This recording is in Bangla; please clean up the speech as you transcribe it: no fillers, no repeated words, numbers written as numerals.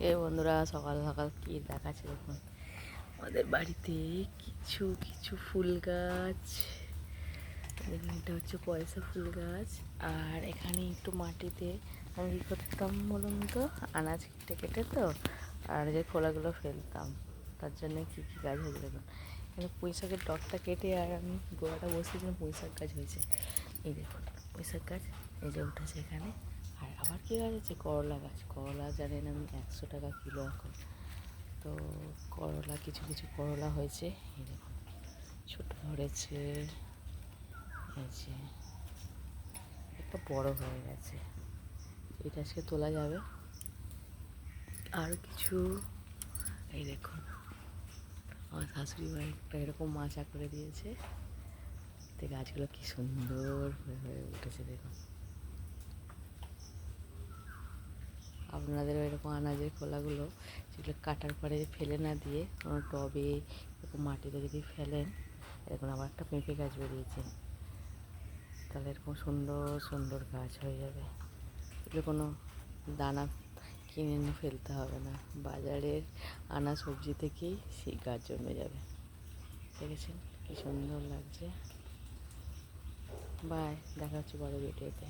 এই বন্ধুরা, সকাল সকাল কি দেখাচ্ছে দেখুন। আমাদের বাড়িতে কিছু কিছু ফুল গাছ দেখুন, এটা হচ্ছে পয়সা ফুল গাছ। আর এখানে একটু মাটিতে আমি কী করতাম বলুন তো, আনাজ কেটে কেটে তো আর যে খোলাগুলো ফেলতাম, তার জন্য কী কী গাছ হয়েছে দেখুন। এখানে পুঁই শাকের ডগটা কেটে আর আমি গোড়াটা বসিয়েছিলাম, পুঁই শাক গাছ হয়েছে। এই দেখুন পুঁই শাক গাছ, এই যে উঠেছে এখানে। আর আবার কী গাছ আছে, করলা গাছ। করলা জানেন আমি 100 টাকা কিলো এখন। তো করলা, কিছু কিছু করলা হয়েছে, এই দেখুন ছোটো ধরেছে, এই যে একটা বড় হয়ে গেছে, এটা আজকে তোলা যাবে। আর কিছু, এই দেখুন আমার শাশুড়ি মা একটা এরকম মাচা করে দিয়েছে, তো গাছগুলো কি সুন্দর হয়ে হয়ে উঠেছে দেখুন। আপনাদেরও এরকম আনাজের খোলাগুলো যেগুলো কাটার পরে ফেলে না দিয়ে কোনো টবে এরকম মাটিতে যদি ফেলেন, এরকম আবার একটা পেঁপে গাছ বেরিয়েছে, তাহলে এরকম সুন্দর সুন্দর গাছ হয়ে যাবে। এগুলো কোনো দানা কিনে এনে ফেলতে হবে না, বাজারের আনা সবজি থেকেই সেই গাছ জন্মে যাবে। দেখেছেন কি সুন্দর লাগছে। বাই, দেখা হচ্ছে পরের ভিডিওতে।